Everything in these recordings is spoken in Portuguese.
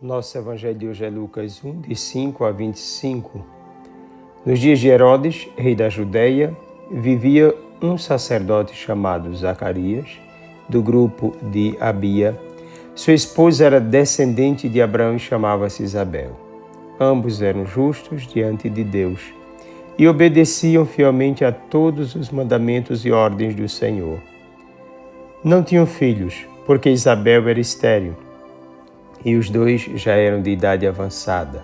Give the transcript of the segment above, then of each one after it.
Nosso evangelho de hoje é Lucas 1, de 5 a 25. Nos dias de Herodes, rei da Judeia, vivia um sacerdote chamado Zacarias, do grupo de Abia. Sua esposa era descendente de Abraão e chamava-se Isabel. Ambos eram justos diante de Deus e obedeciam fielmente a todos os mandamentos e ordens do Senhor. Não tinham filhos, porque Isabel era estéril, e os dois já eram de idade avançada.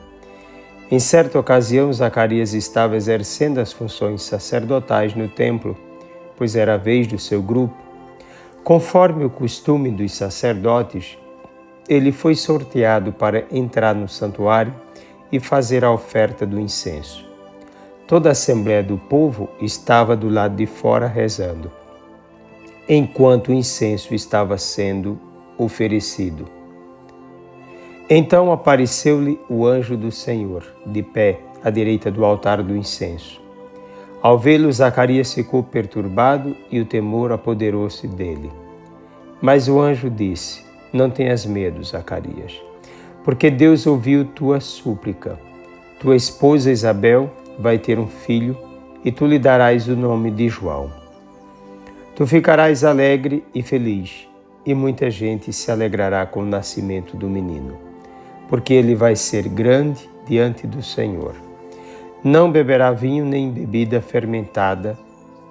Em certa ocasião, Zacarias estava exercendo as funções sacerdotais no templo, pois era a vez do seu grupo. Conforme o costume dos sacerdotes, ele foi sorteado para entrar no santuário e fazer a oferta do incenso. Toda a assembleia do povo estava do lado de fora rezando, enquanto o incenso estava sendo oferecido. Então apareceu-lhe o anjo do Senhor, de pé, à direita do altar do incenso. Ao vê-lo, Zacarias ficou perturbado e o temor apoderou-se dele. Mas o anjo disse: Não tenhas medo, Zacarias, porque Deus ouviu tua súplica. Tua esposa Isabel vai ter um filho e tu lhe darás o nome de João. Tu ficarás alegre e feliz, e muita gente se alegrará com o nascimento do menino, porque ele vai ser grande diante do Senhor. Não beberá vinho nem bebida fermentada,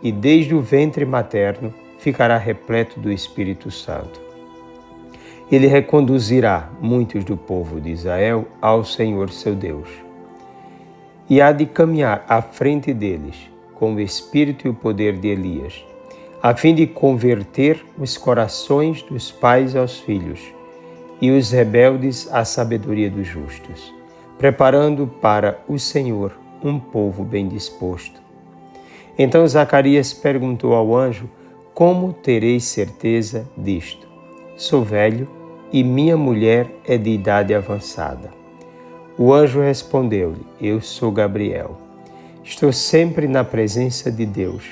e desde o ventre materno ficará repleto do Espírito Santo. Ele reconduzirá muitos do povo de Israel ao Senhor seu Deus, e há de caminhar à frente deles com o espírito e o poder de Elias, a fim de converter os corações dos pais aos filhos e os rebeldes à sabedoria dos justos, preparando para o Senhor um povo bem disposto. Então Zacarias perguntou ao anjo: Como terei certeza disto? Sou velho e minha mulher é de idade avançada. O anjo respondeu-lhe: Eu sou Gabriel. Estou sempre na presença de Deus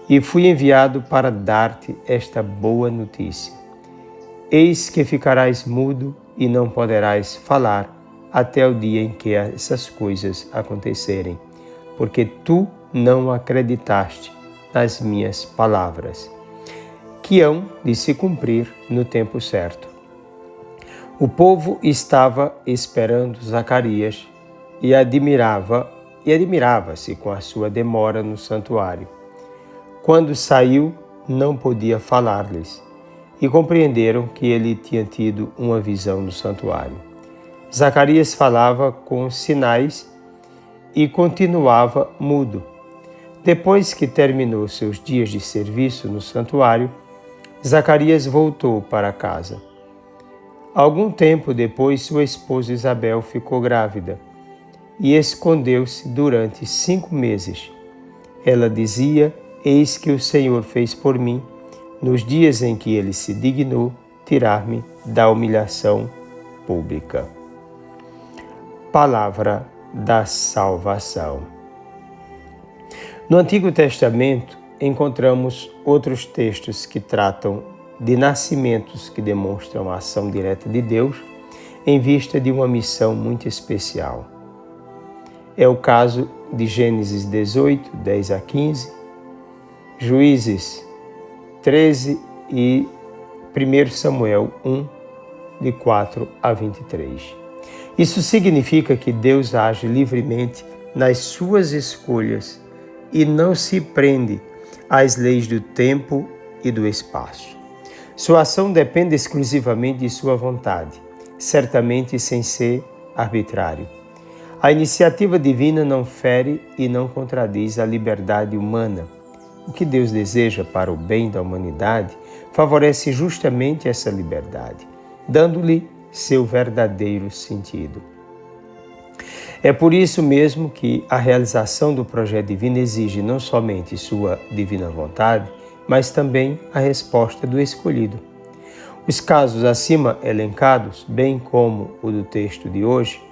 e fui enviado para dar-te esta boa notícia. Eis que ficarás mudo e não poderás falar até o dia em que essas coisas acontecerem, porque tu não acreditaste nas minhas palavras, que hão de se cumprir no tempo certo. O povo estava esperando Zacarias e admirava-se com a sua demora no santuário. Quando saiu, não podia falar-lhes, e compreenderam que ele tinha tido uma visão no santuário. Zacarias falava com sinais e continuava mudo. Depois que terminou seus dias de serviço no santuário, Zacarias voltou para casa. Algum tempo depois, sua esposa Isabel ficou grávida e escondeu-se durante 5 meses. Ela dizia: Eis que o Senhor fez por mim, nos dias em que ele se dignou tirar-me da humilhação pública. Palavra da salvação. No Antigo Testamento, encontramos outros textos que tratam de nascimentos que demonstram a ação direta de Deus em vista de uma missão muito especial. É o caso de Gênesis 18, 10 a 15, Juízes 13 e 1 Samuel 1, de 4 a 23. Isso significa que Deus age livremente nas suas escolhas e não se prende às leis do tempo e do espaço. Sua ação depende exclusivamente de sua vontade, certamente sem ser arbitrário. A iniciativa divina não fere e não contradiz a liberdade humana. O que Deus deseja para o bem da humanidade favorece justamente essa liberdade, dando-lhe seu verdadeiro sentido. É por isso mesmo que a realização do projeto divino exige não somente sua divina vontade, mas também a resposta do escolhido. Os casos acima elencados, bem como o do texto de hoje,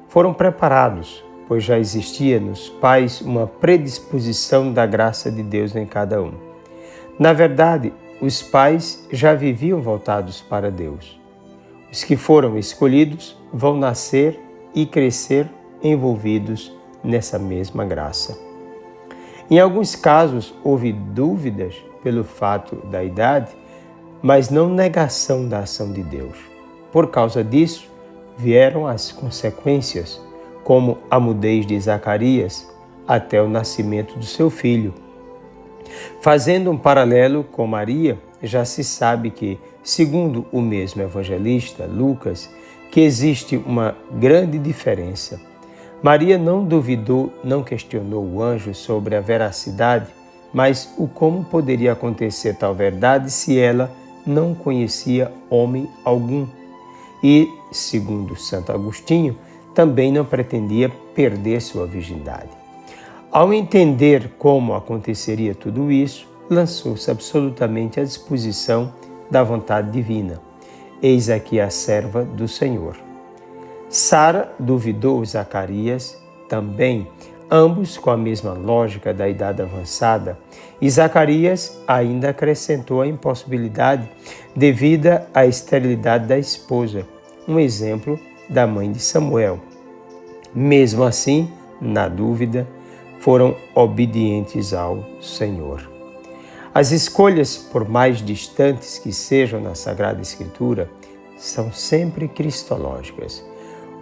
foram preparados, pois já existia nos pais uma predisposição da graça de Deus em cada um. Na verdade, os pais já viviam voltados para Deus. O Os que foram escolhidos vão nascer e crescer envolvidos nessa mesma graça. Em alguns casos, houve dúvidas pelo fato da idade, mas não negação da ação de Deus. Por causa disso, vieram as consequências, como a mudez de Zacarias até o nascimento do seu filho. Fazendo um paralelo com Maria, já se sabe que, segundo o mesmo evangelista, Lucas, que existe uma grande diferença. Maria não duvidou, não questionou o anjo sobre a veracidade, mas o como poderia acontecer tal verdade se ela não conhecia homem algum. E, segundo Santo Agostinho, também não pretendia perder sua virgindade. Ao entender como aconteceria tudo isso, lançou-se absolutamente à disposição da vontade divina. Eis aqui a serva do Senhor. Sara duvidou Zacarias também, ambos com a mesma lógica da idade avançada, e Zacarias ainda acrescentou a impossibilidade devida à esterilidade da esposa, um exemplo da mãe de Samuel. Mesmo assim, na dúvida, foram obedientes ao Senhor. As escolhas, por mais distantes que sejam na Sagrada Escritura, são sempre cristológicas.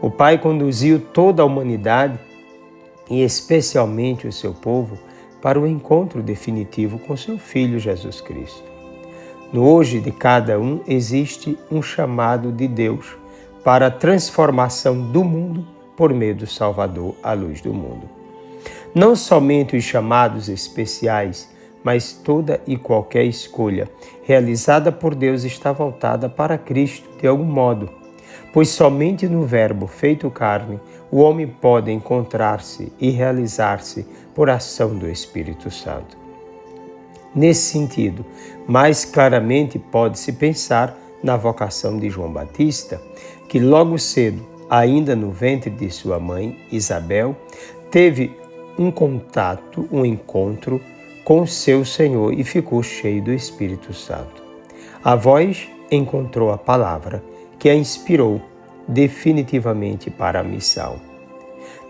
O Pai conduziu toda a humanidade, e especialmente o seu povo, para o encontro definitivo com seu Filho Jesus Cristo. No hoje de cada um existe um chamado de Deus para a transformação do mundo por meio do Salvador, a luz do mundo. Não somente os chamados especiais, mas toda e qualquer escolha realizada por Deus está voltada para Cristo de algum modo, pois somente no Verbo feito carne o homem pode encontrar-se e realizar-se por ação do Espírito Santo. Nesse sentido, mais claramente pode-se pensar na vocação de João Batista, que logo cedo, ainda no ventre de sua mãe, Isabel, teve um contato, um encontro com seu Senhor e ficou cheio do Espírito Santo. A voz encontrou a palavra que a inspirou definitivamente para a missão.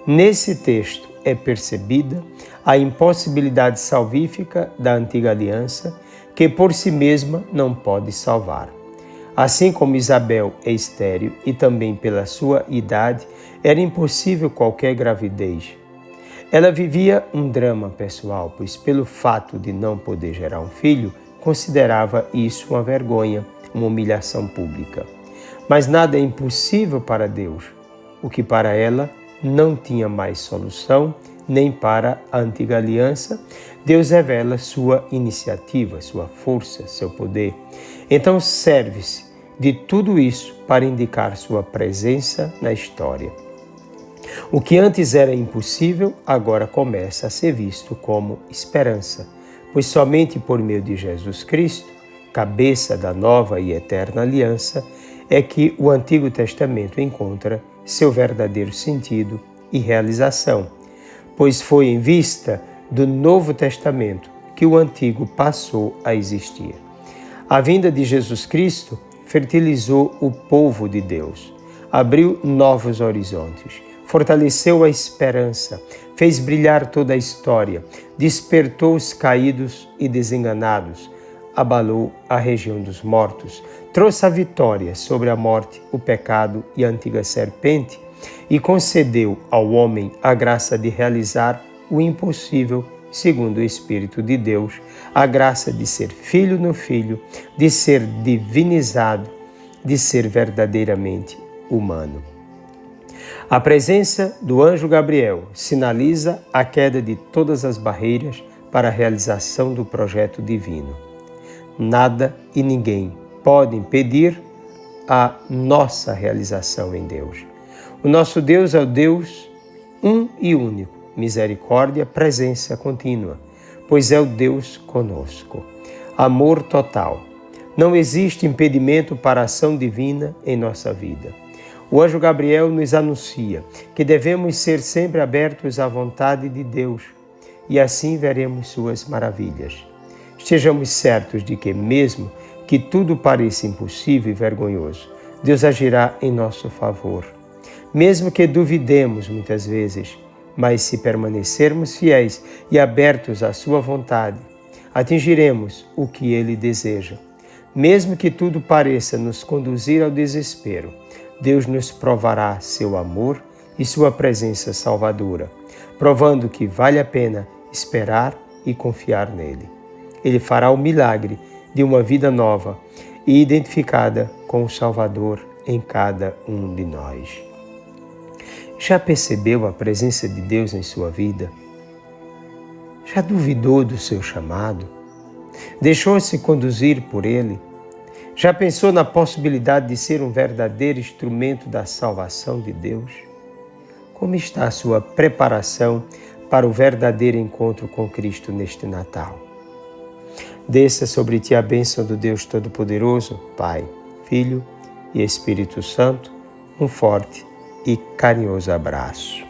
Nesse texto é percebida a impossibilidade salvífica da antiga aliança, que por si mesma não pode salvar. Assim como Isabel é estéril e também pela sua idade era impossível qualquer gravidez. Ela vivia um drama pessoal, pois pelo fato de não poder gerar um filho, considerava isso uma vergonha, uma humilhação pública. Mas nada é impossível para Deus, o que para ela não tinha mais solução, nem para a antiga aliança. Deus revela sua iniciativa, sua força, seu poder. Então serve-se de tudo isso para indicar sua presença na história. O que antes era impossível, agora começa a ser visto como esperança, pois somente por meio de Jesus Cristo, cabeça da nova e eterna aliança, é que o Antigo Testamento encontra seu verdadeiro sentido e realização, pois foi em vista do Novo Testamento que o Antigo passou a existir. A vinda de Jesus Cristo fertilizou o povo de Deus, abriu novos horizontes, fortaleceu a esperança, fez brilhar toda a história, despertou os caídos e desenganados, abalou a região dos mortos, trouxe a vitória sobre a morte, o pecado e a antiga serpente e concedeu ao homem a graça de realizar o impossível segundo o Espírito de Deus, a graça de ser filho no Filho, de ser divinizado, de ser verdadeiramente humano. A presença do anjo Gabriel sinaliza a queda de todas as barreiras para a realização do projeto divino. Nada e ninguém pode impedir a nossa realização em Deus. O nosso Deus é o Deus um e único, misericórdia, presença contínua, pois é o Deus conosco. Amor total. Não existe impedimento para a ação divina em nossa vida. O anjo Gabriel nos anuncia que devemos ser sempre abertos à vontade de Deus e assim veremos suas maravilhas. Estejamos certos de que, mesmo que tudo pareça impossível e vergonhoso, Deus agirá em nosso favor. Mesmo que duvidemos muitas vezes, mas se permanecermos fiéis e abertos à sua vontade, atingiremos o que Ele deseja. Mesmo que tudo pareça nos conduzir ao desespero, Deus nos provará seu amor e sua presença salvadora, provando que vale a pena esperar e confiar nele. Ele fará o milagre de uma vida nova e identificada com o Salvador em cada um de nós. Já percebeu a presença de Deus em sua vida? Já duvidou do seu chamado? Deixou-se conduzir por Ele? Já pensou na possibilidade de ser um verdadeiro instrumento da salvação de Deus? Como está a sua preparação para o verdadeiro encontro com Cristo neste Natal? Desça sobre ti a bênção do Deus Todo-Poderoso, Pai, Filho e Espírito Santo, um forte e carinhoso abraço.